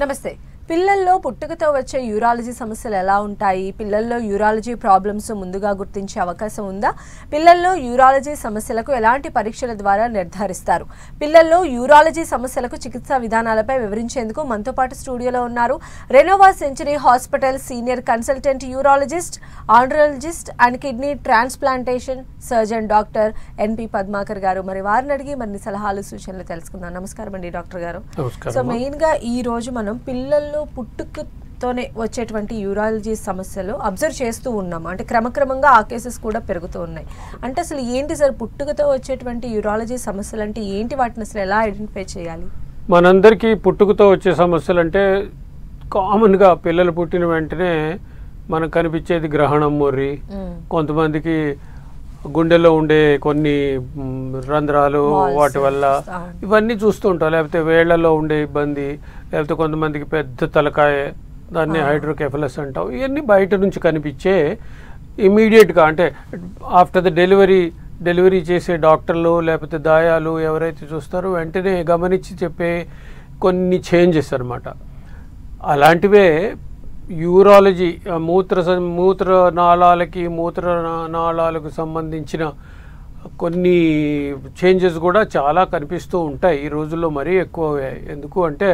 నమస్తే. పిల్లల్లో పుట్టుకతో వచ్చే యూరాలజీ సమస్యలు ఎలా ఉంటాయి? పిల్లల్లో యూరాలజీ ప్రాబ్లమ్స్ ముందుగా గుర్తించే అవకాశం ఉందా? పిల్లల్లో యూరాలజీ సమస్యలకు ఎలాంటి పరీక్షల ద్వారా నిర్ధారిస్తారు? పిల్లల్లో యూరాలజీ సమస్యలకు చికిత్సా విధానాలపై వివరించేందుకు మనతో పాటు స్టూడియోలో ఉన్నారు Renova Century hospital senior consultant urologist, andrologist and kidney transplantation surgeon doctor N P Padmakar గారు. మరి వారిని అడిగి మరిన్ని సలహాలు సూచనలు తెలుసుకుందాం. నమస్కారం అండి డాక్టర్ గారు. సో మెయిన్ గా ఈ రోజు మనం పిల్లల్లో పుట్టుకతోనే వచ్చేటువంటి యూరాలజీ సమస్యలు అబ్జర్వ్ చేస్తూ ఉన్నాం. అంటే క్రమక్రమంగా ఆ కేసెస్ కూడా పెరుగుతూ ఉన్నాయి. అంటే అసలు ఏంటి సార్ పుట్టుకతో వచ్చేటువంటి యూరాలజీ సమస్యలు అంటే ఏంటి? వాటిని అసలు ఎలా ఐడెంటిఫై చేయాలి? మనందరికీ పుట్టుకతో వచ్చే సమస్యలు అంటే కామన్గా పిల్లలు పుట్టిన వెంటనే మనకు కనిపించేది గ్రహణం, మొర్రి, కొంతమందికి గుండెలో ఉండే కొన్ని రంధ్రాలు వాటి వల్ల ఇవన్నీ చూస్తూ ఉంటాం. లేకపోతే వేళ్లలో ఉండే ఇబ్బంది, లేకపోతే కొంతమందికి పెద్ద తలకాయ, దాన్ని హైడ్రోకెఫలస్ అంటాం. ఇవన్నీ బయట నుంచి కనిపించే ఇమీడియట్గా అంటే ఆఫ్టర్ ద డెలివరీ చేసే డాక్టర్లు లేకపోతే దాయాలు ఎవరైతే చూస్తారో వెంటనే గమనించి చెప్పే కొన్ని చేంజెస్ అన్నమాట. అలాంటివే యూరాలజీ మూత్రనాళాలకు సంబంధించిన కొన్ని చేంజెస్ కూడా చాలా కనిపిస్తూ ఉంటాయి ఈ రోజుల్లో. మరీ ఎక్కువ. ఎందుకు అంటే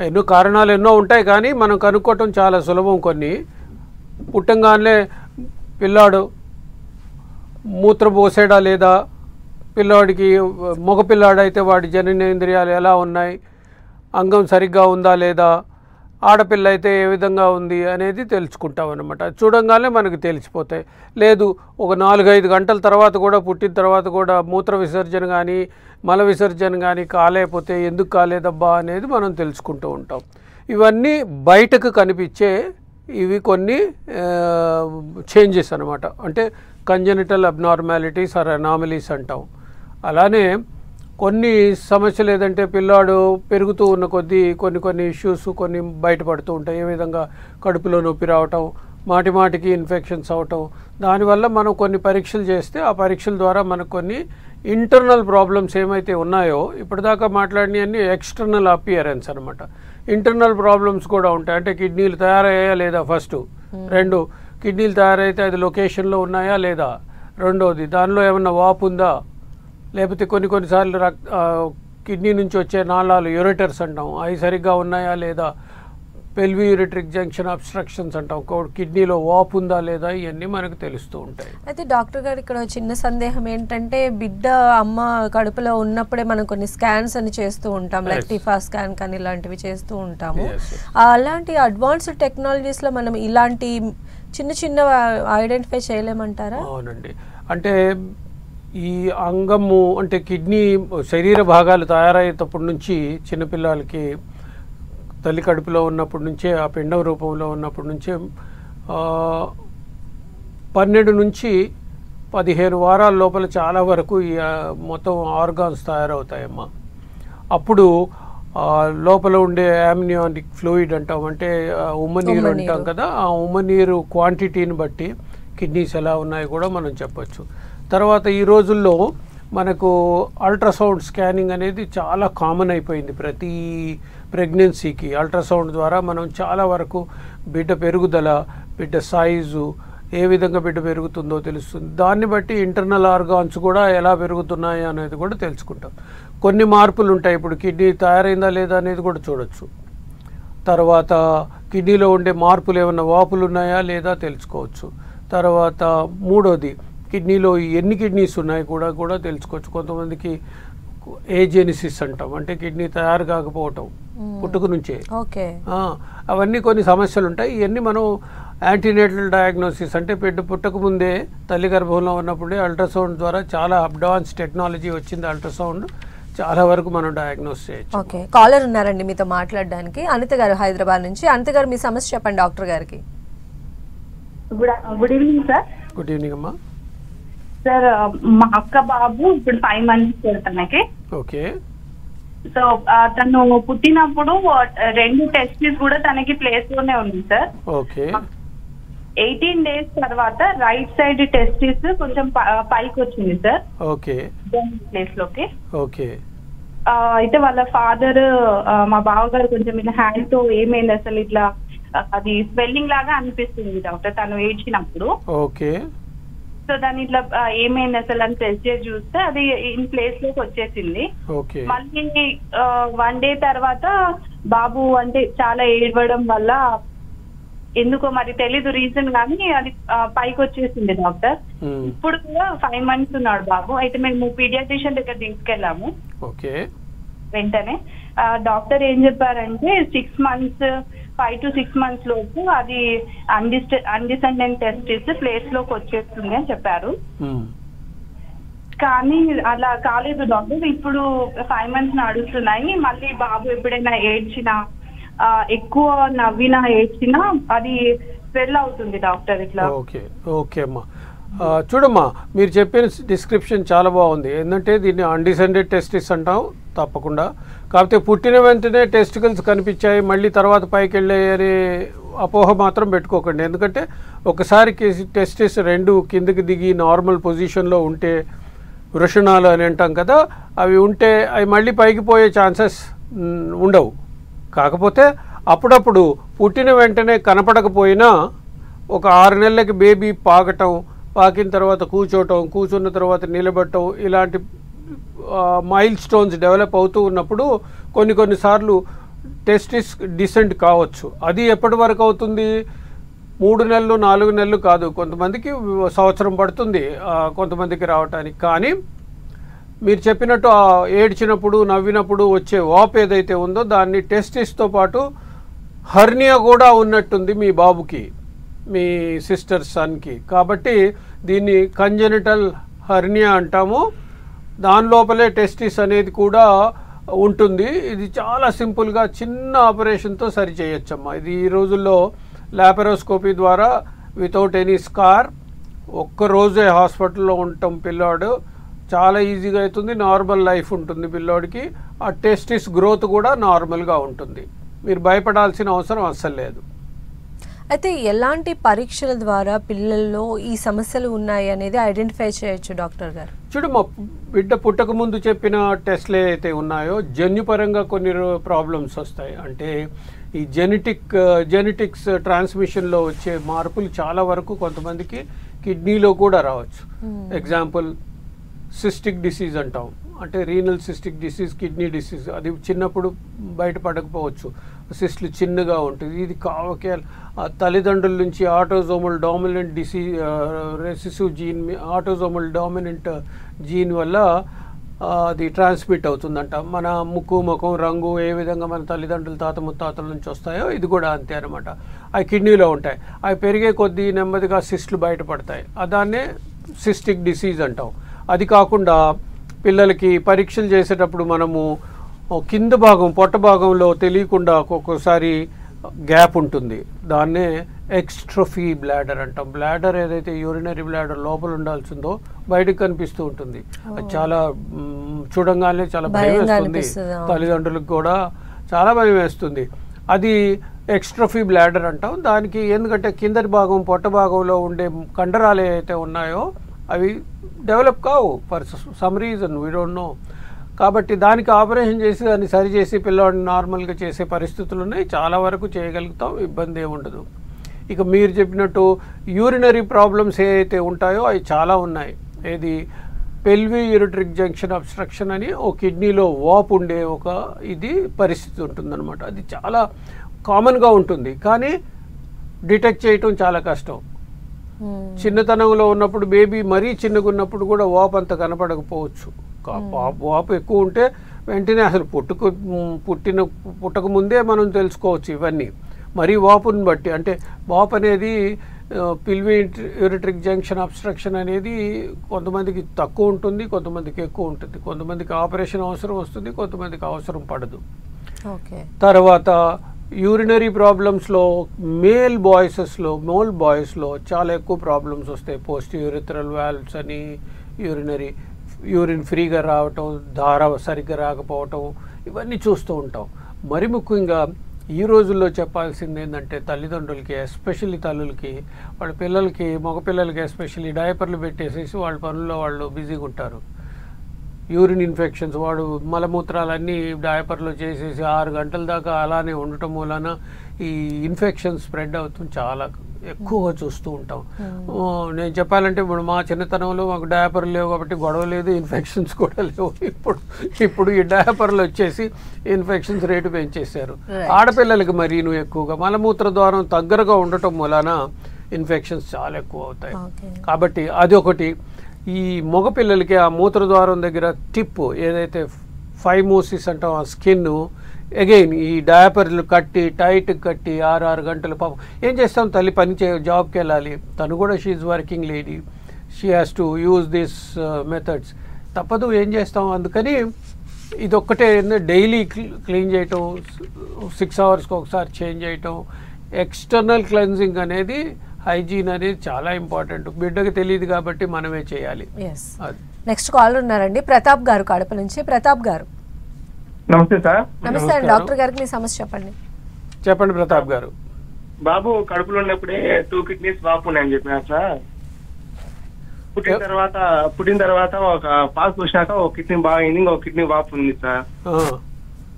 ఎన్నో కారణాలు ఎన్నో ఉంటాయి, కానీ మనం కనుక్కోవటం చాలా సులభం. కొన్ని పుట్టంగానే పిల్లాడు మూత్ర పోసేడా లేదా, పిల్లాడికి మగపిల్లాడైతే వాడి జననేంద్రియాలు ఎలా ఉన్నాయి, అంగం సరిగ్గా ఉందా లేదా, ఆడపిల్ల అయితే ఏ విధంగా ఉంది అనేది తెలుసుకుంటాం అన్నమాట. చూడంగానే మనకు తెలిసిపోతాయి. లేదు ఒక 4-5 గంటల తర్వాత కూడా, పుట్టిన తర్వాత కూడా మూత్ర విసర్జన కానీ మల విసర్జన కానీ కాలేకపోతే ఎందుకు కాలేదబ్బా అనేది మనం తెలుసుకుంటూ ఉంటాం. ఇవన్నీ బయటకు కనిపించే ఇవి కొన్ని చేంజెస్ అన్నమాట. అంటే కంజెనిటల్ అబ్నార్మాలిటీస్ ఆర్ అనామలీస్ అంటాం. అలానే కొన్ని సమస్యలు ఏదంటే పిల్లాడు పెరుగుతూ ఉన్న కొద్దీ కొన్ని ఇష్యూస్ కొన్ని బయటపడుతూ ఉంటాయి. ఏ విధంగా కడుపులో నొప్పి రావటం, మాటికి ఇన్ఫెక్షన్స్ అవటం. దానివల్ల మనం కొన్ని పరీక్షలు చేస్తే ఆ పరీక్షల ద్వారా మనకు కొన్ని ఇంటర్నల్ ప్రాబ్లమ్స్ ఏమైతే ఉన్నాయో, ఇప్పటిదాకా మాట్లాడినవన్నీ ఎక్స్టర్నల్ అపియరెన్స్ అనమాట. ఇంటర్నల్ ప్రాబ్లమ్స్ కూడా ఉంటాయి. అంటే కిడ్నీలు తయారయ్యాయా లేదా ఫస్ట్, 2 కిడ్నీలు తయారైతే అది లొకేషన్లో ఉన్నాయా లేదా, రెండోది దానిలో ఏమన్నా వాపు ఉందా, లేకపోతే కొన్నిసార్లు కిడ్నీ నుంచి వచ్చే నాళాలు యూరేటర్స్ అంటాం, అవి సరిగ్గా ఉన్నాయా లేదా, పెల్వి యూరిట్రిక్ జంక్షన్ అబ్స్ట్రక్షన్స్ అంటాం, కిడ్నీలో వాపు ఉందా లేదా, ఇవన్నీ మనకు తెలుస్తూ ఉంటాయి. అయితే డాక్టర్ గారు ఇక్కడ చిన్న సందేహం ఏంటంటే, బిడ్డ అమ్మ కడుపులో ఉన్నప్పుడే మనం కొన్ని స్కాన్స్ అని చేస్తూ ఉంటాం, లైక్ టిఫా స్కాన్ కానీ ఇలాంటివి చేస్తూ ఉంటాము. అలాంటి అడ్వాన్స్డ్ టెక్నాలజీస్లో మనం ఇలాంటి చిన్న ఐడెంటిఫై చేయలేమంటారా? అవునండి. అంటే ఈ అంగము అంటే కిడ్నీ శరీర భాగాలు తయారయ్యేటప్పటి నుంచి చిన్నపిల్లలకి తల్లి కడుపులో ఉన్నప్పటి నుంచే, ఆ పిండం రూపంలో ఉన్నప్పటి నుంచే 12 నుంచి 15 వారాల లోపల చాలా వరకు ఈ మొత్తం ఆర్గాన్స్ తయారవుతాయమ్మా. అప్పుడు లోపల ఉండే యామ్నియాటిక్ ఫ్లూయిడ్ అంటాం, అంటే ఉమ్మనీరు అంటాం కదా, ఆ ఉమ్మనీరు క్వాంటిటీని బట్టి కిడ్నీస్ ఎలా ఉన్నాయో కూడా మనం చెప్పచ్చు. తర్వాత ఈ రోజుల్లో మనకు అల్ట్రాసౌండ్ స్కానింగ్ అనేది చాలా కామన్ అయిపోయింది. ప్రతి ప్రెగ్నెన్సీకి అల్ట్రాసౌండ్ ద్వారా మనం చాలా వరకు బిడ్డ పెరుగుదల, బిడ్డ సైజు, ఏ విధంగా బిడ్డ పెరుగుతుందో తెలుస్తుంది. దాన్ని బట్టి ఇంటర్నల్ ఆర్గాన్స్ కూడా ఎలా పెరుగుతున్నాయి అనేది కూడా తెలుసుకుంటాం. కొన్ని మార్పులు ఉంటాయి. ఇప్పుడు కిడ్నీ తయారైందా లేదా అనేది కూడా చూడొచ్చు. తర్వాత కిడ్నీలో ఉండే మార్పులు ఏమన్నా వాపులు ఉన్నాయా లేదా తెలుసుకోవచ్చు. తర్వాత మూడోది కిడ్నీలో ఎన్ని కిడ్నీస్ ఉన్నాయి కూడా తెలుసుకోవచ్చు. కొంతమందికి ఏజెనిసిస్ అంటాం, అంటే కిడ్నీ తయారు కాకపోవటం పుట్టుక నుంచే. అవన్నీ కొన్ని సమస్యలు ఉంటాయి. ఇవన్నీ మనం యాంటీనేటల్ డయాగ్నోసిస్ అంటే పుట్టక ముందే తల్లి గర్భంలో ఉన్నప్పుడే అల్ట్రాసౌండ్ ద్వారా, చాలా అడ్వాన్స్ టెక్నాలజీ వచ్చింది అల్ట్రాసౌండ్, చాలా వరకు మనం డయాగ్నోస్ చేయొచ్చు. ఓకే, కాలర్ ఉన్నారండి మీతో మాట్లాడడానికి. అనిత గారు హైదరాబాద్ నుంచి. అనిత గారు మీ సమస్య చెప్పండి డాక్టర్ గారికి. Good evening sir. Good evening అమ్మా. సార్ మా అక్క బాబు ఇప్పుడు 5 months సార్ తనకి. ఓకే. సో తను పుట్టినప్పుడు 2 టెస్టిస్ కూడా తనకి ప్లేస్ లోనే ఉంది సార్. ఓకే. 18 days తర్వాత రైట్ సైడ్ టెస్టిస్ కొంచెం పైకి వచ్చింది సార్. ఓకే. ప్లేస్ లోకి. ఓకే. అయితే వాళ్ళ ఫాదర్ మా బావగారు కొంచెం ఇలా హ్యాండ్ తో ఏమైంది అసలు ఇట్లా అది స్వెల్లింగ్ లాగా అనిపిస్తుంది డాక్టర్ తను ఏడ్చినప్పుడు. ఓకే. సో దాన్ని ఇట్లా ఏమైంది అసలు అని టెస్ట్ చేసి చూస్తే అది ఇన్ ప్లేస్ లోకి వచ్చేసింది. ఓకే. మళ్ళీ 1 day తర్వాత బాబు అంటే చాలా ఏడవడం వల్ల ఎందుకో మరి తెలీదు రీజన్ కానీ అది పైకి వచ్చేసింది డాక్టర్. ఇప్పుడు కూడా 5 months ఉన్నాడు బాబు. అయితే మేము పీడియాట్రిషియన్ దగ్గర తీసుకెళ్ళాము. ఓకే. వెంటనే డాక్టర్ ఏం చెప్పారంటే 5 to 6 months లోపు అది అన్డిసెండెంట్ టెస్టిస్ ప్లేస్ లోకి వచ్చేస్తుంది అని చెప్పారు. కానీ అలా కాలేదు డాక్టర్. ఇప్పుడు 5 months నడుస్తున్నాయి. మళ్ళీ బాబు ఎప్పుడైనా ఏడ్చినా ఎక్కువ నవ్వినా ఏడ్చినా అది స్వెల్ అవుతుంది డాక్టర్ ఇట్లా. ఓకే. ఓకే అమ్మా, చూడమ్మా మీరు చెప్పిన డిస్క్రిప్షన్ చాలా బాగుంది. ఏంటంటే దీన్ని అన్డిసెండెడ్ టెస్టిస్ అంటాం తప్పకుండా. కాకపోతే పుట్టిన వెంటనే టెస్టికల్స్ కనిపించాయి మళ్ళీ తర్వాత పైకి వెళ్ళాయి అనే అపోహ మాత్రం పెట్టుకోకండి. ఎందుకంటే ఒకసారి టెస్టిస్ 2 కిందకి దిగి నార్మల్ పొజిషన్లో ఉంటే వృషణాలు అని అంటాం కదా, అవి ఉంటే అవి మళ్ళీ పైకి పోయే ఛాన్సెస్ ఉండవు. కాకపోతే అప్పుడప్పుడు పుట్టిన వెంటనే కనపడకపోయినా ఒక 6 నెలలకి బేబీ పాకిన తర్వాత కూర్చోవటం, కూర్చున్న తర్వాత నిలబడటం, ఇలాంటి మైల్ స్టోన్స్ డెవలప్ అవుతూ ఉన్నప్పుడు కొన్నిసార్లు టెస్టిస్ డిసెంట్ కావచ్చు. అది ఎప్పటి వరకు అవుతుంది? 3 నెలలు 4 నెలలు కాదు, కొంతమందికి సంవత్సరం పడుతుంది కొంతమందికి రావటానికి. కానీ మీరు చెప్పినట్టు ఏడ్చినప్పుడు నవ్వినప్పుడు వచ్చే వాప్ ఏదైతే ఉందో దాన్ని టెస్టిస్తో పాటు హర్నియా కూడా ఉన్నట్టుంది మీ బాబుకి, మీ సిస్టర్ సన్కి. కాబట్టి దీన్ని కంజెనిటల్ హర్నియా అంటాము. దాని లోపలే టెస్టిస్ అనేది కూడా ఉంటుంది. ఇది చాలా సింపుల్గా చిన్న ఆపరేషన్తో సరి చేయొచ్చమ్మా. ఇది ఈ రోజుల్లో లాపరోస్కోపీ ద్వారా వితౌట్ ఎనీ స్కార్ ఒక్కరోజే హాస్పిటల్లో ఉండటం పిల్లాడు చాలా ఈజీగా అవుతుంది. నార్మల్ లైఫ్ ఉంటుంది పిల్లోడికి. ఆ టెస్టిస్ గ్రోత్ కూడా నార్మల్గా ఉంటుంది. మీరు భయపడాల్సిన అవసరం అస్సలు లేదు. అయితే ఎలాంటి పరీక్షల ద్వారా పిల్లల్లో ఈ సమస్యలు ఉన్నాయి అనేది ఐడెంటిఫై చేయొచ్చు డాక్టర్ గారు? చూడు, మా బిడ్డ పుట్టక ముందు చెప్పిన టెస్ట్లు ఏవైతే ఉన్నాయో జన్యుపరంగా కొన్ని ప్రాబ్లమ్స్ వస్తాయి. అంటే ఈ జెనెటిక్స్ ట్రాన్స్మిషన్లో వచ్చే మార్పులు చాలా వరకు కొంతమందికి కిడ్నీలో కూడా రావచ్చు. ఎగ్జాంపుల్ సిస్టిక్ డిసీజ్ అంటాం, అంటే renal cystic disease, kidney disease. అది చిన్నప్పుడు బయటపడకపోవచ్చు, సిస్ట్లు చిన్నగా ఉంటుంది. ఇది తల్లిదండ్రుల నుంచి autosomal dominant recessive gene, autosomal dominant gene వల్ల అది ట్రాన్స్మిట్ అవుతుందంట. మన ముఖం రంగు ఏ విధంగా మన తల్లిదండ్రులు తాత ముత్తాతల నుంచి వస్తాయో ఇది కూడా అంతే అనమాట. అవి కిడ్నీలో ఉంటాయి. అవి పెరిగే కొద్దీ నెమ్మదిగా సిస్ట్లు బయటపడతాయి. దాన్నే సిస్టిక్ డిసీజ్ అంటాం. అది కాకుండా పిల్లలకి పరీక్షలు చేసేటప్పుడు మనము కింద భాగం పొట్ట భాగంలో తెలియకుండా ఒక్కొక్కసారి గ్యాప్ ఉంటుంది. దాన్నే ఎక్స్ట్రోఫీ బ్లాడర్ అంటాం. బ్లాడర్ ఏదైతే యూరినరీ బ్లాడర్ లోపల ఉండాల్సిందో బయటకు కనిపిస్తూ ఉంటుంది. అది చాలా చూడంగానే చాలా భయం వేస్తుంది. తల్లిదండ్రులకు కూడా చాలా భయం వేస్తుంది. అది ఎక్స్ట్రోఫీ బ్లాడర్ అంటాం. దానికి ఎందుకంటే కిందటి భాగం పొట్ట భాగంలో ఉండే కండరాలు ఏవైతే ఉన్నాయో అవి డెవలప్ కావు for some reason, we don't know. కాబట్టి దానికి ఆపరేషన్ చేసి దాన్ని సరిచేసి పిల్లవాడిని నార్మల్గా చేసే పరిస్థితులు ఉన్నాయి. చాలా వరకు చేయగలుగుతాం, ఇబ్బంది ఏముండదు. ఇక మీరు చెప్పినట్టు యూరినరీ ప్రాబ్లమ్స్ ఏవైతే ఉంటాయో అవి చాలా ఉన్నాయి. ఏది పెల్వి యూరిటరిక్ జంక్షన్ అబ్స్ట్రక్షన్ అని ఓ కిడ్నీలో వాపు ఉండే ఇది పరిస్థితి ఉంటుందన్నమాట. అది చాలా కామన్గా ఉంటుంది, కానీ డిటెక్ట్ చేయటం చాలా కష్టం. చిన్నతనంలో ఉన్నప్పుడు బేబీ మరీ చిన్నగా ఉన్నప్పుడు కూడా వాపు అంత కనపడకపోవచ్చు. వాపు ఎక్కువ ఉంటే వెంటనే అసలు పుట్టక ముందే మనం తెలుసుకోవచ్చు ఇవన్నీ. మరీ వాపుని బట్టి, అంటే వాపు అనేది పిల్వి యూరిటరిక్ జంక్షన్ అబ్స్ట్రక్షన్ అనేది కొంతమందికి తక్కువ ఉంటుంది, కొంతమందికి ఎక్కువ ఉంటుంది. కొంతమందికి ఆపరేషన్ అవసరం వస్తుంది, కొంతమందికి అవసరం పడదు. తర్వాత యూరినరీ ప్రాబ్లమ్స్లో మేల్ బాయ్స్లో చాలా ఎక్కువ ప్రాబ్లమ్స్ వస్తాయి. పోస్ట్ యూరిథ్రల్ వాల్వ్స్ అని, యూరిన్ ఫ్రీగా రావటం, ధార సరిగ్గా రాకపోవటం, ఇవన్నీ చూస్తూ ఉంటాం. మరి ముఖ్యంగా ఈ రోజుల్లో చెప్పాల్సింది ఏంటంటే తల్లిదండ్రులకి, ఎస్పెషల్లీ తల్లులకి, వాళ్ళ పిల్లలకి, మగపిల్లలకి ఎస్పెషల్లీ డైపర్లు పెట్టేసేసి వాళ్ళ పనుల్లో వాళ్ళు బిజీగా ఉంటారు. యూరిన్ ఇన్ఫెక్షన్స్, వాడు మలమూత్రాలన్నీ డయాపర్లో చేసేసి 6 గంటల దాకా అలానే ఉండటం వలన ఈ ఇన్ఫెక్షన్ స్ప్రెడ్ అవుతుంది చాలా ఎక్కువగా చూస్తూ ఉంటాం. నేను చెప్పాలంటే ఇప్పుడు మా చిన్నతనంలో మాకు డయాపర్లు లేవు కాబట్టి గొడవ లేదు, ఇన్ఫెక్షన్స్ కూడా లేవు. ఇప్పుడు ఈ డయాపర్లు వచ్చేసి ఇన్ఫెక్షన్స్ రేటు పెంచేశారు. ఆడపిల్లలకి మరీ ఎక్కువగా మలమూత్ర ద్వారం దగ్గరగా ఉండటం వలన ఇన్ఫెక్షన్స్ చాలా ఎక్కువ అవుతాయి. కాబట్టి అది ఒకటి. ఈ మగపిల్లలకి ఆ మూత్రద్వారం దగ్గర టిప్ ఏదైతే ఫైమోసిస్ అంటాం, ఆ స్కిన్ అగైన్ ఈ డయాపర్లు కట్టి టైట్ కట్టి 6 గంటలు పాపం ఏం చేస్తాం, తల్లి పని జాబ్కి వెళ్ళాలి, తను కూడా she working lady, she has to use this methods, తప్పదు, ఏం చేస్తాం. అందుకని ఇదొక్కటే డైలీ క్లీన్ చేయటం, 6 అవర్స్కి ఒకసారి చేంజ్ చేయటం, ఎక్స్టర్నల్ క్లెన్జింగ్ అనేది, హైజీన్ అనేది చాలా ఇంపార్టెంట్. బిడ్డకి తెలియదు కాబట్టి మనమే చేయాలి. నెక్స్ట్ కాలర్ ఉన్నారండి, ప్రతాప్ గారు కడప నుంచి. ప్రతాప్ గారు నమస్తే సార్. నమస్తే అండి, డాక్టర్ గారికి మీ సమస్య చెప్పండి. చెప్పండి ప్రతాప్ గారు. బాబు కడుపులో ఉన్నప్పుడే 2 కిడ్నీస్ వాపు ఉన్నాయని చెప్పినారు సార్. పుట్టిన తర్వాత ఒక పాలు పోసినాక ఒక కిడ్నీ బాగా అయింది, ఇంకొక కిడ్నీ వాపు ఉంది సార్.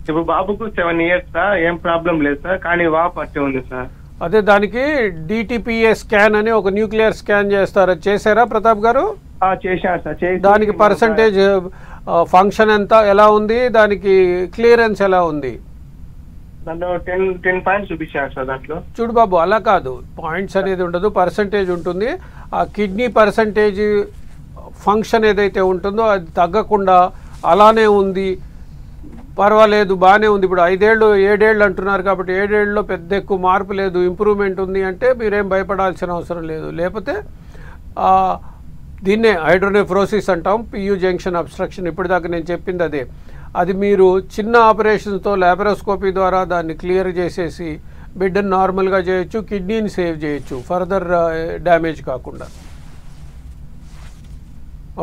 ఇప్పుడు బాబుకు 7 years సార్, ఏం ప్రాబ్లం లేదు సార్, కానీ వాపు అట్టే ఉంది సార్. అదే దానికి DTPA స్కాన్ అని ఒక న్యూక్లియర్ స్కాన్ చేస్తారు, చేశారా ప్రతాప్ గారు? చేశారు సార్. దానికి పర్సంటేజ్ ఫంక్షన్ ఎంత, ఎలా ఉంది, దానికి క్లియరెన్స్ ఎలా ఉంది? దాంట్లో 10 పాయింట్స్ చూపించారు సార్. దాంట్లో చూడు బాబు, అలా కాదు, పాయింట్స్ అనేది ఉండదు, పర్సంటేజ్ ఉంటుంది. ఆ కిడ్నీ పర్సంటేజ్ ఫంక్షన్ ఏదైతే ఉంటుందో అది తగ్గకుండా అలానే ఉంది, పర్వాలేదు, బాగానే ఉంది. ఇప్పుడు 5 ఏళ్ళు 7 ఏళ్ళు అంటున్నారు కాబట్టి 7 ఏళ్ళలో పెద్ద ఎక్కువ మార్పు లేదు, ఇంప్రూవ్మెంట్ ఉంది అంటే మీరేం భయపడాల్సిన అవసరం లేదు. లేకపోతే దీన్నే హైడ్రోనెఫ్రోసిస్ అంటాం, పియు జంక్షన్ అబ్స్ట్రక్షన్. ఇప్పటిదాకా నేను చెప్పింది అదే. అది మీరు చిన్న ఆపరేషన్తో లాప్రోస్కోపీ ద్వారా దాన్ని క్లియర్ చేసేసి బిడ్డను నార్మల్గా చేయొచ్చు, కిడ్నీని సేవ్ చేయొచ్చు, ఫర్దర్ డ్యామేజ్ కాకుండా.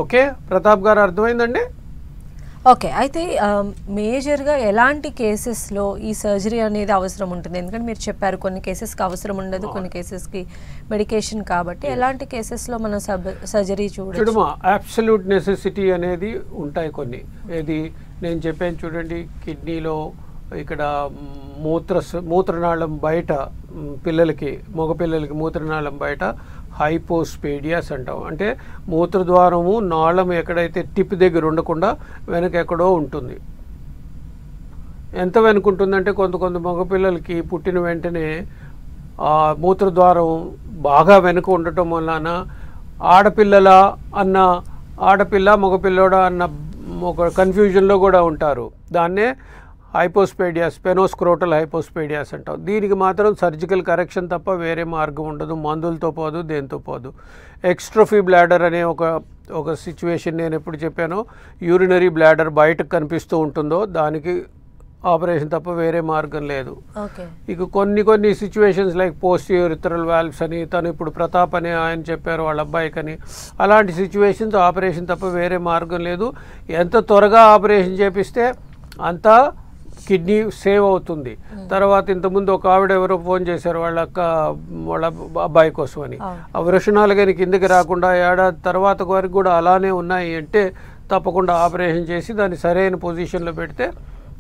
ఓకే ప్రతాప్ గారు, అర్థమైందండి? ఓకే, అయితే మేజర్గా ఎలాంటి కేసెస్లో ఈ సర్జరీ అనేది అవసరం ఉంటుంది? ఎందుకంటే మీరు చెప్పారు కొన్ని కేసెస్కి అవసరం ఉండదు, కొన్ని కేసెస్కి మెడికేషన్, కాబట్టి ఎలాంటి కేసెస్లో మనం సర్జరీ చూడమా? అబ్సల్యూట్ నెసెసిటీ అనేది ఉంటాయి కొన్ని. ఏది నేను చెప్పాను చూడండి, కిడ్నీలో ఇక్కడ మూత్రనాళం బయట పిల్లలకి, మగపిల్లలకి మూత్రనాళం బయట హైపోస్పేడియాస్ అంటాం. అంటే మూత్రద్వారము నాళం ఎక్కడైతే టిప్ దగ్గర ఉండకుండా వెనక ఎక్కడో ఉంటుంది. ఎంత వెనుకుంటుందంటే కొంత మగపిల్లలకి పుట్టిన వెంటనే ఆ మూత్రద్వారం బాగా వెనుక ఉండటం వలన ఆడపిల్ల మగపిల్లోడా అన్న ఒక కన్ఫ్యూజన్లో కూడా ఉంటారు. దాన్నే హైపోస్పేడియాస్, పెనోస్క్రోటల్ హైపోస్పేడియాస్ అంటాం. దీనికి మాత్రం సర్జికల్ కరెక్షన్ తప్ప వేరే మార్గం ఉండదు, మందులతో పోదు, దేంతో పోదు. ఎక్స్ట్రోఫీ బ్లాడర్ అనే ఒక సిచ్యువేషన్ నేను ఎప్పుడు చెప్పానో, యూరినరీ బ్లాడర్ బయటకు కనిపిస్తూ ఉంటుందో దానికి ఆపరేషన్ తప్ప వేరే మార్గం లేదు. ఇక కొన్ని సిచ్యువేషన్స్ లైక్ పోస్టియోరిథరల్ వాల్వ్స్ అని, తను ఇప్పుడు ప్రతాప్ అని ఆయన చెప్పారు వాళ్ళ అబ్బాయికని, అలాంటి సిచ్యువేషన్స్ ఆపరేషన్ తప్ప వేరే మార్గం లేదు. ఎంత త్వరగా ఆపరేషన్ చేపిస్తే అంత కిడ్నీ సేవ్ అవుతుంది. తర్వాత ఇంతకుముందు ఒక ఆవిడ ఎవరో ఫోన్ చేశారు వాళ్ళ అబ్బాయి కోసం అని. ఆ వృషణాలు కానీ కిందకి రాకుండా ఏడాది తర్వాత వరకు కూడా అలానే ఉన్నాయి అంటే తప్పకుండా ఆపరేషన్ చేసి దాన్ని సరైన పొజిషన్లో పెడితే,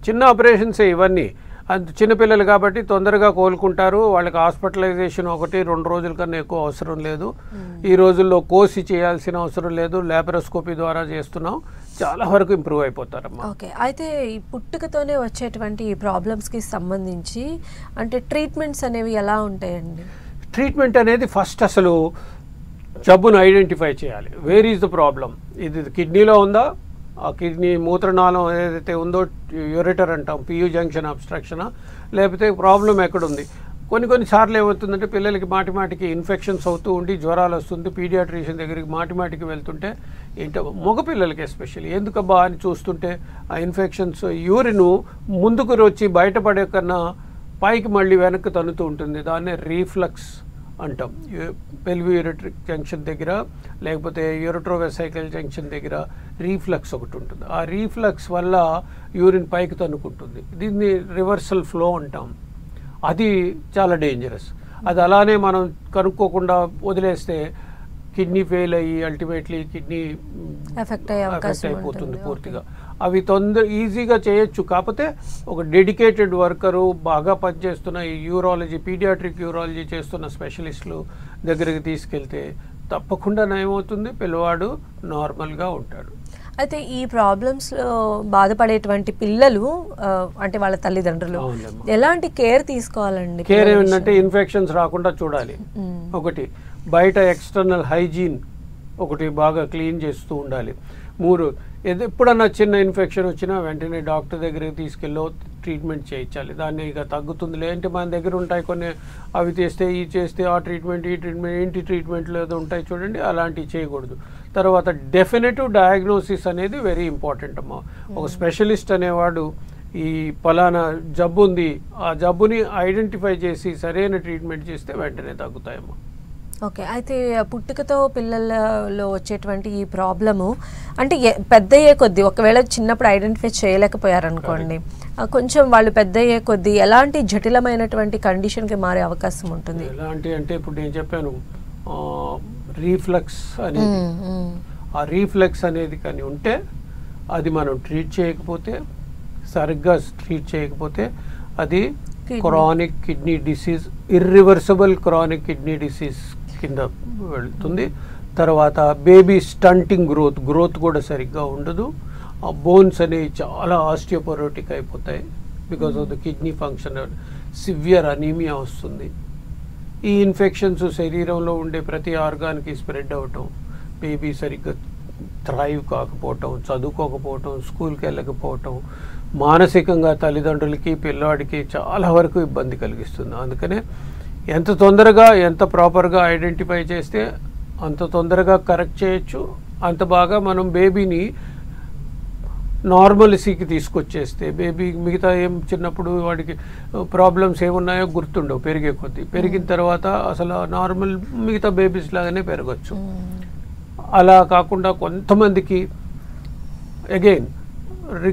చిన్న ఆపరేషన్సే ఇవన్నీ, అంత చిన్నపిల్లలు కాబట్టి తొందరగా కోలుకుంటారు. వాళ్ళకి హాస్పిటలైజేషన్ 1-2 రోజుల కన్నా ఎక్కువ అవసరం లేదు. ఈ రోజుల్లో కోసి చేయాల్సిన అవసరం లేదు, లాప్రోస్కోపీ ద్వారా చేస్తున్నాం, చాలా వరకు ఇంప్రూవ్ అయిపోతారమ్మా. ఓకే, అయితే ఈ పుట్టుకతోనే వచ్చేటువంటి ఈ ప్రాబ్లమ్స్కి సంబంధించి అంటే ట్రీట్మెంట్స్ అనేవి ఎలా ఉంటాయండి? ట్రీట్మెంట్ అనేది ఫస్ట్ అసలు జబ్బును ఐడెంటిఫై చేయాలి. Where is the problem? ఇది కిడ్నీలో ఉందా, ఆ కిడ్నీ మూత్రనాళం ఏదైతే ఉందో యూరిటర్ అంటాం, పియు జంక్షన్ అబ్స్ట్రక్షనా, లేకపోతే ప్రాబ్లం ఎక్కడుంది? కొన్ని సార్లు ఏమవుతుందంటే పిల్లలకి మాటిమాటికి ఇన్ఫెక్షన్స్ అవుతూ ఉండి జ్వరాలు వస్తుంది, పీడియాట్రిషియన్ దగ్గరికి మాటిమాటికి వెళ్తుంటే ఏంటో మగపిల్లలకి ఎస్పెషల్లీ ఎందుకబ్బా అని చూస్తుంటే ఆ ఇన్ఫెక్షన్స్ యూరిన్ ముందుకు వచ్చి బయటపడే కన్నా పైకి మళ్ళీ వెనక్కి తన్నుతూ ఉంటుంది. దాన్నే రీఫ్లక్స్ అంటాం. పెల్వియూరిట్రిక్ జంక్షన్ దగ్గర లేకపోతే యూరిట్రోవెసైకల్ జంక్షన్ దగ్గర రీఫ్లక్స్ ఒకటి ఉంటుంది. ఆ రీఫ్లక్స్ వల్ల యూరిన్ పైకి తన్నుకుంటుంది. దీన్ని రివర్సల్ ఫ్లో అంటాం. అది చాలా డేంజరస్. అది అలానే మనం కనుక్కోకుండా వదిలేస్తే కిడ్నీ ఫెయిల్ అయ్యి అల్టిమేట్లీ కిడ్నీ ఎఫెక్ట్ అయ్యే అవకాశం అయిపోతుంది పూర్తిగా. అవి ఈజీగా చేయొచ్చు, కాకపోతే ఒక డెడికేటెడ్ వర్కరు బాగా పనిచేస్తున్న ఈ యూరాలజీ పీడియాట్రిక్ యూరాలజీ చేస్తున్న స్పెషలిస్టులు దగ్గరికి తీసుకెళ్తే తప్పకుండా నయమవుతుంది, పిల్లవాడు నార్మల్గా ఉంటాడు. అయితే ఈ ప్రాబ్లమ్స్ బాధపడేటువంటి పిల్లలు అంటే వాళ్ళ తల్లిదండ్రులు ఎలాంటి కేర్ తీసుకోవాలండి? కేర్ ఏమిటంటే ఇన్ఫెక్షన్స్ రాకుండా చూడాలి. ఒకటి బయట ఎక్స్టర్నల్ హైజీన్ ఒకటి బాగా క్లీన్ చేస్తూ ఉండాలి. 3 ఎప్పుడన్నా చిన్న ఇన్ఫెక్షన్ వచ్చినా వెంటనే డాక్టర్ దగ్గరికి తీసుకెళ్ళి ట్రీట్మెంట్ చేయించాలి. దాన్ని ఇక తగ్గుతుంది లేదంటే మన దగ్గర ఉంటాయి కొన్ని, అవి చేస్తే ఈ చేస్తే ఆ ట్రీట్మెంట్ ఈ ట్రీట్మెంట్ ఏంటి ట్రీట్మెంట్లు ఏదో ఉంటాయి చూడండి, అలాంటివి చేయకూడదు. తర్వాత డెఫినెటివ్ డయాగ్నోసిస్ అనేది వెరీ ఇంపార్టెంట్ అమ్మా. ఒక స్పెషలిస్ట్ అనేవాడు ఈ పలానా జబ్బు ఉంది, ఆ జబ్బుని ఐడెంటిఫై చేసి సరైన ట్రీట్మెంట్ చేస్తే వెంటనే తగ్గుతాయమ్మా. ఓకే. అయితే పుట్టుకతో పిల్లలలో వచ్చేటువంటి ఈ ప్రాబ్లము అంటే పెద్ద అయ్యే కొద్దీ ఒకవేళ చిన్నప్పుడు ఐడెంటిఫై చేయలేకపోయారనుకోండి, కొంచెం వాళ్ళు పెద్ద అయ్యే కొద్దీ ఎలాంటి జటిలమైనటువంటి కండిషన్కి మారే అవకాశం ఉంటుంది? ఎలాంటి అంటే ఇప్పుడు నేను చెప్పాను రీఫ్లక్స్ అనేది, ఆ రీఫ్లక్స్ అనేది కానీ ఉంటే అది మనం ట్రీట్ చేయకపోతే, సరిగ్గా ట్రీట్ చేయకపోతే అది chronic kidney disease, irreversible chronic kidney disease కింద వెళ్తుంది. తర్వాత బేబీ స్టంటింగ్ గ్రోత్ కూడా సరిగ్గా ఉండదు. ఆ బోన్స్ అనేవి చాలా ఆస్టియోపోరోటిక్ అయిపోతాయి because of the kidney function. Severe anaemia వస్తుంది. ఈ ఇన్ఫెక్షన్స్ శరీరంలో ఉండే ప్రతి ఆర్గాన్కి స్ప్రెడ్ అవ్వటం, బేబీ సరిగ్గా థ్రైవ్ కాకపోవటం, చదువుకోకపోవటం, స్కూల్కి వెళ్ళకపోవటం, మానసికంగా తల్లిదండ్రులకి పిల్లవాడికి చాలా వరకు ఇబ్బంది కలిగిస్తుంది. అందుకనే ఎంత తొందరగా ఎంత ప్రాపర్గా ఐడెంటిఫై చేస్తే అంత తొందరగా కరెక్ట్ చేయొచ్చు, అంత బాగా మనం బేబీని నార్మల్సీకి తీసుకొచ్చేస్తే బేబీ మిగతా ఏం చిన్నప్పుడు వాడికి ప్రాబ్లమ్స్ ఏమున్నాయో గుర్తుండవు పెరిగే కొద్దీ. పెరిగిన తర్వాత అసలు నార్మల్ మిగతా బేబీస్ లాగానే పెరగచ్చు. అలా కాకుండా కొంతమందికి అగైన్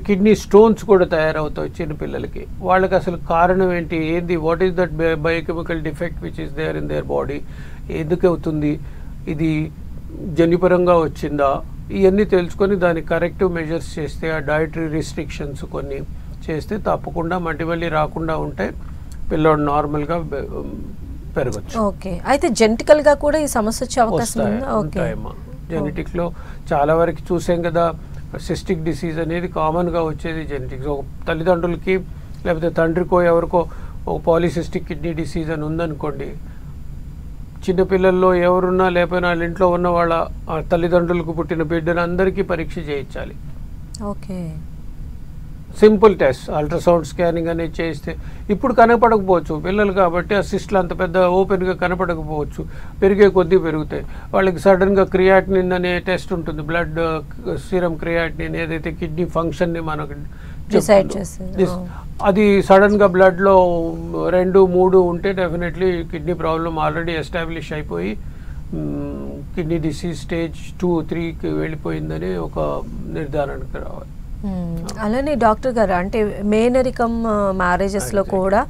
కిడ్నీ స్టోన్స్ కూడా తయారవుతాయి చిన్నపిల్లలకి. వాళ్ళకి అసలు కారణం ఏంటి, ఏంది, what is that biochemical defect which is there in their body, ఎందుకు అవుతుంది, ఇది జన్యుపరంగా వచ్చిందా, ఇవన్నీ తెలుసుకొని దానికి కరెక్టివ్ మెజర్స్ చేస్తే, ఆ డైటరీ రిస్ట్రిక్షన్స్ కొన్ని చేస్తే తప్పకుండా మళ్ళీ రాకుండా ఉంటే పిల్లోడు నార్మల్గా పెరగచ్చు. ఓకే. అయితే జెనెటికల్గా కూడా ఈ సమస్య వచ్చే అవకాశం ఉంటాయమ్మా. జెనెటిక్లో చాలా వరకు చూసాం కదా, సిస్టిక్ డిసీజ్ అనేది కామన్గా వచ్చేది జెనెటిక్స్. ఒక తల్లిదండ్రులకి లేకపోతే తండ్రికో ఎవరికో ఒక పాలిసిస్టిక్ కిడ్నీ డిసీజ్ అని ఉందనుకోండి, చిన్నపిల్లల్లో ఎవరున్నా లేకపోయినా వాళ్ళ ఇంట్లో ఉన్న వాళ్ళ తల్లిదండ్రులకు పుట్టిన బిడ్డను అందరికీ పరీక్ష చేయించాలి. Okay. Simple test, ultrasound scanning అనేది చేస్తే ఇప్పుడు కనపడకపోవచ్చు పిల్లలు కాబట్టి, ఆ సిస్ట్లు అంత పెద్ద ఓపెన్గా కనపడకపోవచ్చు, పెరిగే కొద్దీ పెరుగుతాయి. వాళ్ళకి సడన్గా క్రియాటినిన్ అనే టెస్ట్ ఉంటుంది, బ్లడ్ సీరం క్రియాటినిన్, ఏదైతే కిడ్నీ ఫంక్షన్ని మనకు అది సడన్గా బ్లడ్లో 2-3 ఉంటే definitely kidney problem already establish అయిపోయి కిడ్నీ డిసీజ్ స్టేజ్ 2-3కి వెళ్ళిపోయిందని ఒక నిర్ధారణకు రావాలి. అలానే డాక్టర్ గారు, అంటే మేనరికం మ్యారేజెస్లో కూడా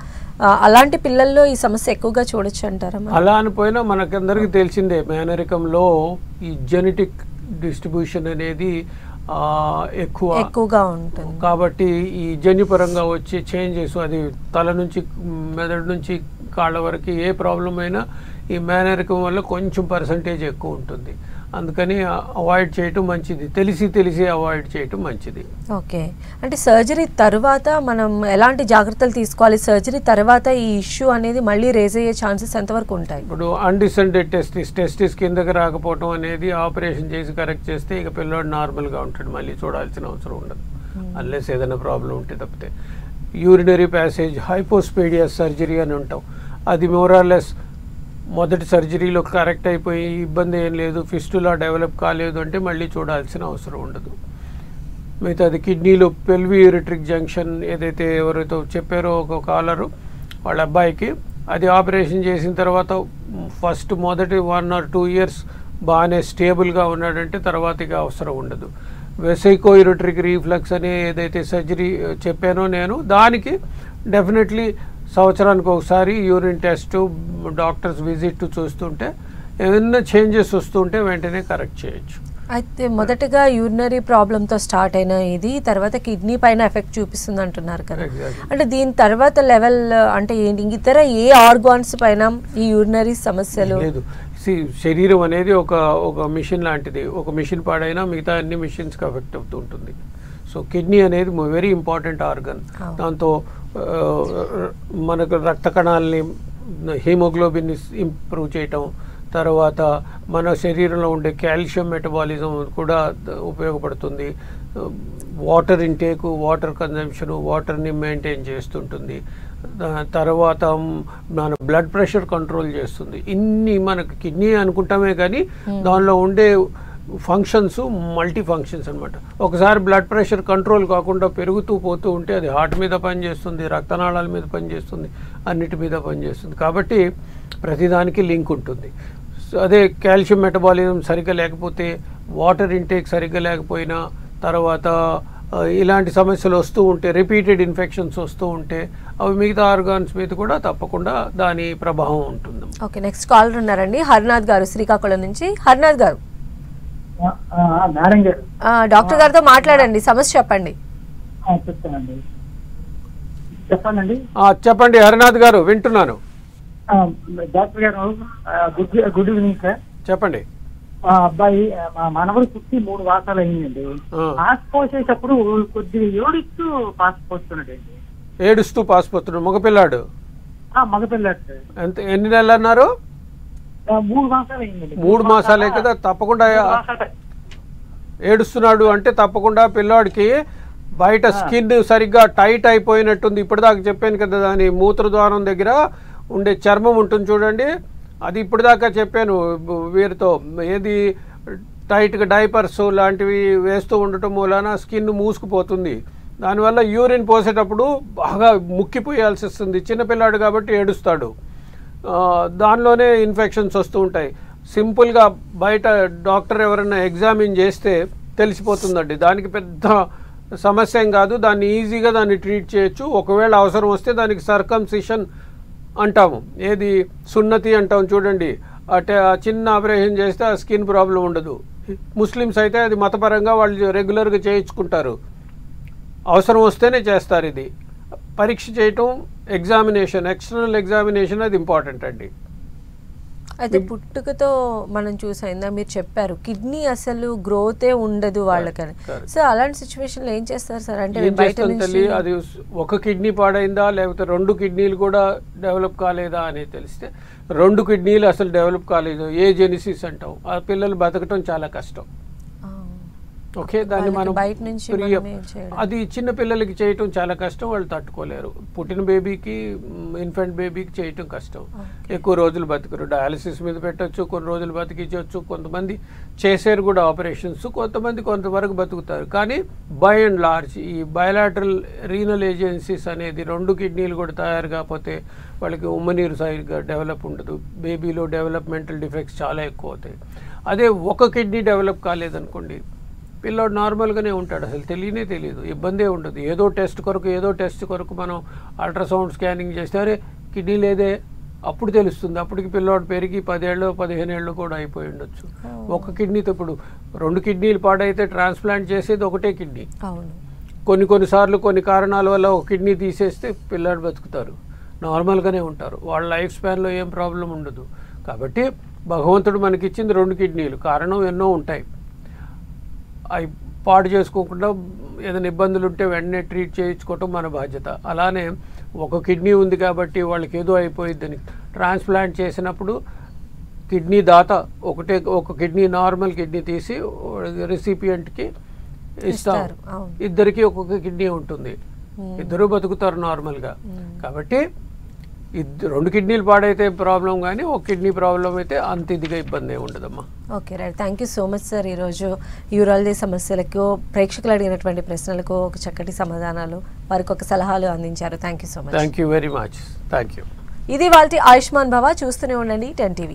అలాంటి పిల్లల్లో ఈ సమస్య ఎక్కువగా చూడొచ్చు అంటారా? అలా అనిపోయినా మనకందరికీ తెలిసిందే, మేనరికంలో ఈ జెనెటిక్ డిస్ట్రిబ్యూషన్ అనేది ఎక్కువగా ఉంటుంది కాబట్టి ఈ జన్యుపరంగా వచ్చే చేంజెస్, అది తల నుంచి మెదడు నుంచి కాళ్ళ వరకు ఏ ప్రాబ్లం అయినా ఈ మేనరికం వల్ల కొంచెం పర్సంటేజ్ ఎక్కువ ఉంటుంది. అందుకని అవాయిడ్ చేయటం మంచిది, తెలిసి అవాయిడ్ చేయటం మంచిది. ఓకే. అంటే సర్జరీ తర్వాత మనం ఎలాంటి జాగ్రత్తలు తీసుకోవాలి? సర్జరీ తర్వాత ఈ ఇష్యూ అనేది మళ్ళీ రేజ్ అయ్యే ఛాన్సెస్ ఎంతవరకు ఉంటాయి? ఇప్పుడు అన్డిసెండెడ్ టెస్టిస్ కిందకి రాకపోవటం అనేది ఆపరేషన్ చేసి కరెక్ట్ చేస్తే ఇక పిల్లోడు నార్మల్గా ఉంటాడు, మళ్ళీ చూడాల్సిన అవసరం ఉండదు అన్లెస్ ఏదైనా ప్రాబ్లం ఉంటే తప్పితే. యూరినరీ ప్యాసేజ్ హైపోస్పీడియా సర్జరీ అని ఉంటాం, అది మోరార్లెస్ మొదటి సర్జరీలో కరెక్ట్ అయిపోయి ఇబ్బంది ఏం లేదు, ఫిస్టులా డెవలప్ కాలేదు అంటే మళ్ళీ చూడాల్సిన అవసరం ఉండదు. మిగతాది కిడ్నీలో పెల్వియూరిట్రిక్ జంక్షన్ ఏదైతే ఎవరైతే చెప్పారో ఒక కాలరు వాళ్ళ అబ్బాయికి, అది ఆపరేషన్ చేసిన తర్వాత మొదటి 1 or 2 years బాగానే స్టేబుల్గా ఉన్నాడంటే తర్వాత ఇక అవసరం ఉండదు. వెసికోయూరిట్రిక్ రీఫ్లక్స్ అనే ఏదైతే సర్జరీ చెప్పానో నేను, దానికి డెఫినెట్లీ సంవత్సరానికి ఒకసారి యూరిన్ టెస్ట్, డాక్టర్స్ విజిట్ చూస్తుంటే ఏదైనా చేంజెస్ వస్తుంటే వెంటనే కరెక్ట్ చేయొచ్చు. అయితే మొదటగా యూరినరీ ప్రాబ్లంతో స్టార్ట్ అయిన ఇది తర్వాత కిడ్నీ పైన ఎఫెక్ట్ చూపిస్తుంది అంటున్నారు కదా. అంటే దీని తర్వాత లెవెల్ అంటే ఏంటి, ఇతర ఏ ఆర్గాన్స్ పైన ఈ యూరినరీ సమస్యలు? లేదు, శరీరం అనేది ఒక మిషన్ లాంటిది. ఒక మిషన్ పాడైనా మిగతా అన్ని మిషన్స్కి ఎఫెక్ట్ అవుతూ ఉంటుంది. సో కిడ్నీ అనేది వెరీ ఇంపార్టెంట్ ఆర్గన్. దాంతో మనకు రక్త కణాలని, హీమోగ్లోబిన్ని ఇంప్రూవ్ చేయటం, తర్వాత మన శరీరంలో ఉండే కాల్షియం మెటబాలిజం కూడా ఉపయోగపడుతుంది. వాటర్ ఇంటేకు, వాటర్ కన్జంప్షను, వాటర్ని మెయింటైన్ చేస్తుంటుంది. తర్వాత మన బ్లడ్ ప్రెషర్ కంట్రోల్ చేస్తుంది. ఇన్ని మనకు కిడ్నీ అనుకుంటామే కానీ దానిలో ఉండే ఫంక్షన్స్ మల్టీ ఫంక్షన్స్ అనమాట. ఒకసారి బ్లడ్ ప్రెషర్ కంట్రోల్ కాకుండా పెరుగుతూ పోతూ ఉంటే అది హార్ట్ మీద పనిచేస్తుంది, రక్తనాళాల మీద పనిచేస్తుంది, అన్నిటి మీద పనిచేస్తుంది. కాబట్టి ప్రతిదానికి లింక్ ఉంటుంది. అదే కాల్షియం మెటబాలిజం సరిగ్గా లేకపోతే, వాటర్ ఇంటేక్ సరిగ్గా లేకపోయినా, తర్వాత ఇలాంటి సమస్యలు వస్తూ ఉంటే, రిపీటెడ్ ఇన్ఫెక్షన్స్ వస్తూ ఉంటే అవి మిగతా ఆర్గాన్స్ మీద కూడా తప్పకుండా దాని ప్రభావం ఉంటుంది. ఓకే, నెక్స్ట్ కాలర్ ఉన్నారండి, హరినాథ్ గారు శ్రీకాకుళం నుంచి. హరినాథ్ గారు, డాక్టర్ గారితో మాట్లాడండి, సమస్య చెప్పండి. చెప్పండి హరినాథ్ గారు, వింటున్నాను. డాక్టర్ గారు గుడ్ ఈవినింగ్ సార్. చెప్పండి. మా అబ్బాయి, మా మనవడు పుట్టి 3 మాసాలు అయిందండి. పాస్ పోసేటప్పుడు కొద్దిగా ఏడుస్తూ పాస్ పోస్తున్నాడండి. ఏడుస్తూ పాస్ పోతున్నాడు? మగపిల్లాడు? మగపిల్లాడు సార్. ఎన్ని నెలలు అన్నారు? 3 మాసాలు అయిందండి. 3 మాసాలే కదా, తప్పకుండా ఏడుస్తున్నాడు అంటే తప్పకుండా పిల్లాడికి బయట స్కిన్ సరిగ్గా టైట్ అయిపోయినట్టుంది. ఇప్పటిదాకా చెప్పాను కదా, దాని మూత్రద్వారం దగ్గర ఉండే చర్మం ఉంటుంది చూడండి, అది ఇప్పటిదాకా చెప్పాను వీరితో. ఏది టైట్గా డైపర్స్ లాంటివి వేస్తూ ఉండటం మూలాన స్కిన్ మూసుకుపోతుంది. దానివల్ల యూరిన్ పోసేటప్పుడు బాగా ముక్కిపోయాల్సి వస్తుంది. చిన్నపిల్లాడు కాబట్టి ఏడుస్తాడు, దానిలోనే ఇన్ఫెక్షన్స్ వస్తూ ఉంటాయి. సింపుల్గా బయట డాక్టర్ ఎవరైనా ఎగ్జామిన్ చేస్తే తెలిసిపోతుందండి. దానికి పెద్ద సమస్య ఏం కాదు, దాన్ని ఈజీగా దాన్ని ట్రీట్ చేయొచ్చు. ఒకవేళ అవసరం వస్తే దానికి సర్కంసిషన్ అంటాము, ఏది సున్నతి అంటాం చూడండి, అంటే ఆ చిన్న ఆపరేషన్ చేస్తే ఆ స్కిన్ ప్రాబ్లం ఉండదు. ముస్లిమ్స్ అయితే అది మతపరంగా వాళ్ళు రెగ్యులర్గా చేయించుకుంటారు, అవసరం వస్తేనే చేస్తారు. ఇది పరీక్ష చేయటం, ఎగ్జామినేషన్, ఎక్స్టర్నల్ ఎగ్జామినేషన్ అది ఇంపార్టెంట్ అండి. అయితే పుట్టుకతో మనం చూసాయిందా, మీరు చెప్పారు కిడ్నీ అసలు గ్రోతే ఉండదు వాళ్ళకని. సో అలాంటి సిచ్యువేషన్లో ఏం చేస్తారు సార్? అంటే అది ఒక కిడ్నీ పాడైందా లేకపోతే 2 కిడ్నీలు కూడా డెవలప్ కాలేదా అని తెలిస్తే, 2 కిడ్నీలు అసలు డెవలప్ కాలేదు, ఏ జెనిసిస్ అంటాం, ఆ పిల్లలు బతకటం చాలా కష్టం. ఓకే, దాన్ని మనం అది చిన్న పిల్లలకి చేయటం చాలా కష్టం, వాళ్ళు తట్టుకోలేరు. పుట్టిన బేబీకి, ఇన్ఫెంట్ బేబీకి చేయటం కష్టం, ఎక్కువ రోజులు బతకరు. డయాలసిస్ మీద పెట్టచ్చు, కొన్ని రోజులు బతికించవచ్చు. కొంతమంది చేశారు కూడా ఆపరేషన్స్, కొంతవరకు బతుకుతారు. కానీ బై అండ్ లార్జ్ ఈ బయలాటరల్ రీనల్ ఏజెన్సీస్ అనేది 2 కిడ్నీలు కూడా తయారు కాకపోతే వాళ్ళకి ఉమ్మనీరు సరిగ్గా డెవలప్ ఉండదు. బేబీలో డెవలప్మెంటల్ డిఫెక్ట్స్ చాలా ఎక్కువ అవుతాయి. అదే ఒక కిడ్నీ డెవలప్ కాలేదనుకోండి, పిల్లోడు నార్మల్గానే ఉంటాడు, అసలు తెలియదు, ఇబ్బందే ఉండదు. ఏదో టెస్ట్ కొరకు మనం అల్ట్రాసౌండ్ స్కానింగ్ చేస్తే అరే కిడ్నీ లేదే, అప్పుడు తెలుస్తుంది. అప్పటికి పిల్లోడు పెరిగి 10 ఏళ్ళు 15 ఏళ్ళు కూడా అయిపోయి ఉండొచ్చు. ఒక కిడ్నీతో ఇప్పుడు 2 కిడ్నీలు పాడైతే ట్రాన్స్ప్లాంట్ చేసేది ఒకటే కిడ్నీ. కొన్నిసార్లు కొన్ని కారణాల వల్ల ఒక కిడ్నీ తీసేస్తే పిల్లాడు బతుకుతారు, నార్మల్గానే ఉంటారు, వాళ్ళ లైఫ్ స్పాన్లో ఏం ప్రాబ్లం ఉండదు. కాబట్టి భగవంతుడు మనకిచ్చింది 2 కిడ్నీలు, కారణం ఎన్నో ఉంటాయి. అవి పాడు చేసుకోకుండా ఏదైనా ఇబ్బందులు ఉంటే వెంటనే ట్రీట్ చేయించుకోవటం మన బాధ్యత. అలానే ఒక కిడ్నీ ఉంది కాబట్టి వాళ్ళకి ఏదో అయిపోయిద్దని ట్రాన్స్ప్లాంట్ చేసినప్పుడు కిడ్నీ దాత ఒక కిడ్నీ, నార్మల్ కిడ్నీ తీసి రెసిపియంట్కి ఇస్తారు. ఇద్దరికి ఒక్కొక్క కిడ్నీ ఉంటుంది, ఇద్దరు బతుకుతారు నార్మల్గా. కాబట్టి 2 కిడ్నీలు పాడైతే ప్రాబ్లం, కానీ ఒక కిడ్నీ ప్రాబ్లం అయితే అంత ఇదిగా ఇబ్బంది ఉండదమ్మా. Okay right, thank you so much sir. ఈరోజు యూరాలజీ సమస్యలకు, ప్రేక్షకులు అడిగినటువంటి ప్రశ్నలకు ఒక చక్కటి సమాధానాలు, వారికి ఒక సలహాలు అందించారు. Thank you so much. Thank you very much. Thank you. ఇది వాళ్ళ ఆయుష్మాన్ భవ. చూస్తూనే ఉండండి 10 TV.